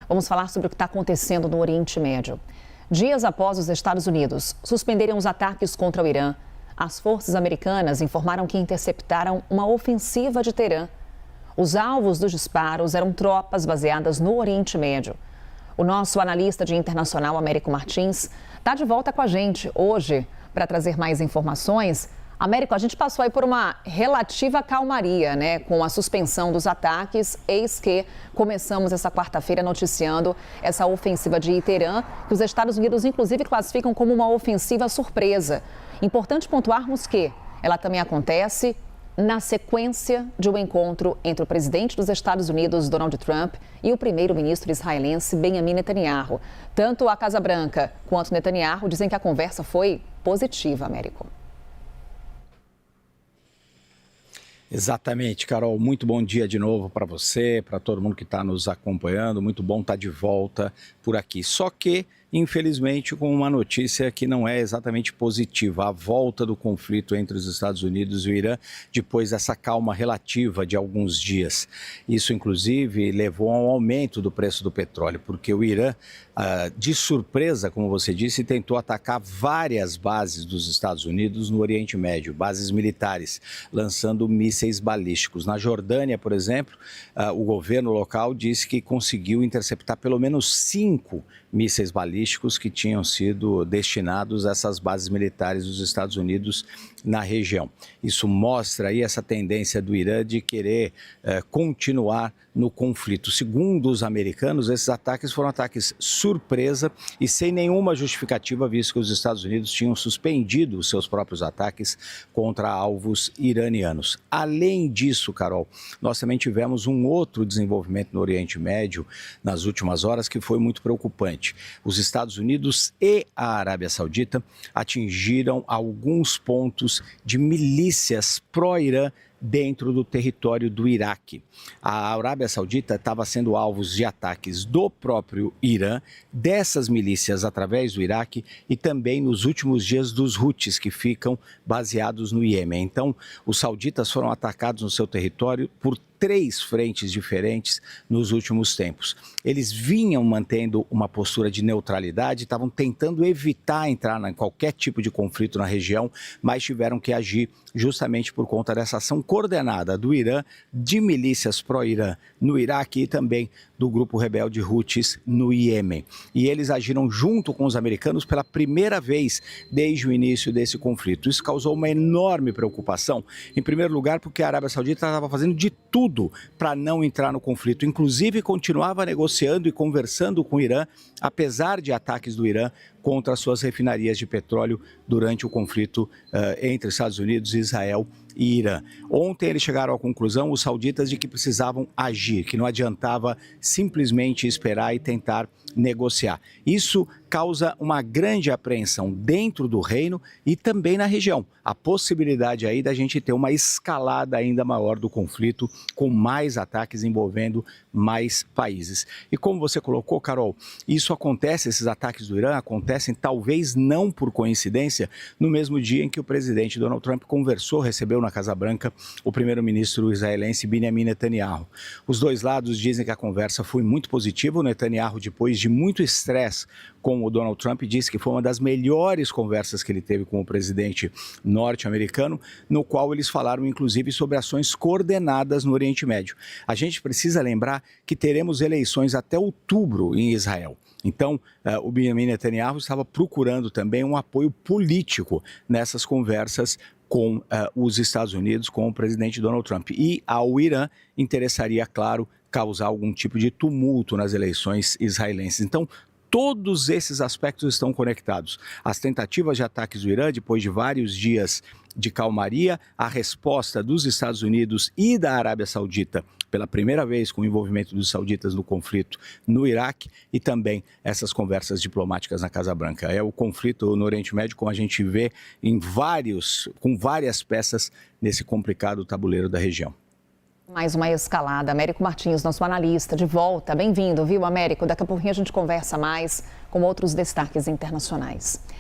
Vamos falar sobre o que está acontecendo no Oriente Médio. Dias após os Estados Unidos suspenderem os ataques contra o Irã, as forças americanas informaram que interceptaram uma ofensiva de Teherã. Os alvos dos disparos eram tropas baseadas no Oriente Médio. O nosso analista de internacional, Américo Martins, está de volta com a gente hoje para trazer mais informações. Américo, a gente passou aí por uma relativa calmaria, né, com a suspensão dos ataques. Eis que começamos essa quarta-feira noticiando essa ofensiva de Teherã, que os Estados Unidos, inclusive, classificam como uma ofensiva surpresa. Importante pontuarmos que ela também acontece na sequência de um encontro entre o presidente dos Estados Unidos, Donald Trump, e o primeiro-ministro israelense, Benjamin Netanyahu. Tanto a Casa Branca quanto Netanyahu dizem que a conversa foi positiva, Américo. Exatamente, Carol. Muito bom dia de novo para você, para todo mundo que está nos acompanhando. Muito bom estar de volta por aqui. Só que, infelizmente, com uma notícia que não é exatamente positiva. A volta do conflito entre os Estados Unidos e o Irã, depois dessa calma relativa de alguns dias. Isso, inclusive, levou a um aumento do preço do petróleo, porque o Irã, de surpresa, como você disse, tentou atacar várias bases dos Estados Unidos no Oriente Médio, bases militares, lançando mísseis balísticos. Na Jordânia, por exemplo, o governo local disse que conseguiu interceptar pelo menos 5 mísseis balísticos que tinham sido destinados a essas bases militares dos Estados Unidos na região. Isso mostra aí essa tendência do Irã de querer continuar no conflito. Segundo os americanos, esses ataques foram ataques surpresa e sem nenhuma justificativa, visto que os Estados Unidos tinham suspendido os seus próprios ataques contra alvos iranianos. Além disso, Carol, nós também tivemos um outro desenvolvimento no Oriente Médio nas últimas horas que foi muito preocupante. Os Estados Unidos e a Arábia Saudita atingiram alguns pontos de milícias pró-Irã dentro do território do Iraque. A Arábia Saudita estava sendo alvo de ataques do próprio Irã, dessas milícias através do Iraque e também nos últimos dias dos Houthis, que ficam baseados no Iêmen. Então, os sauditas foram atacados no seu território por 3 frentes diferentes nos últimos tempos. Eles vinham mantendo uma postura de neutralidade, estavam tentando evitar entrar em qualquer tipo de conflito na região, mas tiveram que agir justamente por conta dessa ação coordenada do Irã, de milícias pró-Irã no Iraque e também do grupo rebelde Houthis no Iêmen. E eles agiram junto com os americanos pela primeira vez desde o início desse conflito. Isso causou uma enorme preocupação, em primeiro lugar porque a Arábia Saudita estava fazendo de tudo para não entrar no conflito, inclusive continuava negociando e conversando com o Irã, apesar de ataques do Irã contra suas refinarias de petróleo durante o conflito entre Estados Unidos, Israel e Irã. Ontem eles chegaram à conclusão, os sauditas, de que precisavam agir, que não adiantava simplesmente esperar e tentar negociar. Isso causa uma grande apreensão dentro do reino e também na região. A possibilidade aí da gente ter uma escalada ainda maior do conflito, com mais ataques envolvendo mais países. E como você colocou, Carol, isso acontece, esses ataques do Irã acontecem talvez não por coincidência, no mesmo dia em que o presidente Donald Trump recebeu na Casa Branca o primeiro-ministro israelense Benjamin Netanyahu. Os dois lados dizem que a conversa foi muito positiva. O Netanyahu, depois de muito estresse com o Donald Trump, disse que foi uma das melhores conversas que ele teve com o presidente norte-americano, no qual eles falaram inclusive sobre ações coordenadas no Oriente Médio. A gente precisa lembrar que teremos eleições até outubro em Israel. Então, o Benjamin Netanyahu estava procurando também um apoio político nessas conversas com os Estados Unidos, com o presidente Donald Trump. E ao Irã interessaria, claro, causar algum tipo de tumulto nas eleições israelenses. Então, todos esses aspectos estão conectados. As tentativas de ataques do Irã, depois de vários dias de calmaria, a resposta dos Estados Unidos e da Arábia Saudita, pela primeira vez com o envolvimento dos sauditas no conflito no Iraque, e também essas conversas diplomáticas na Casa Branca. É o conflito no Oriente Médio, como a gente vê com várias peças nesse complicado tabuleiro da região. Mais uma escalada. Américo Martins, nosso analista, de volta. Bem-vindo, viu, Américo? Daqui a pouquinho a gente conversa mais com outros destaques internacionais.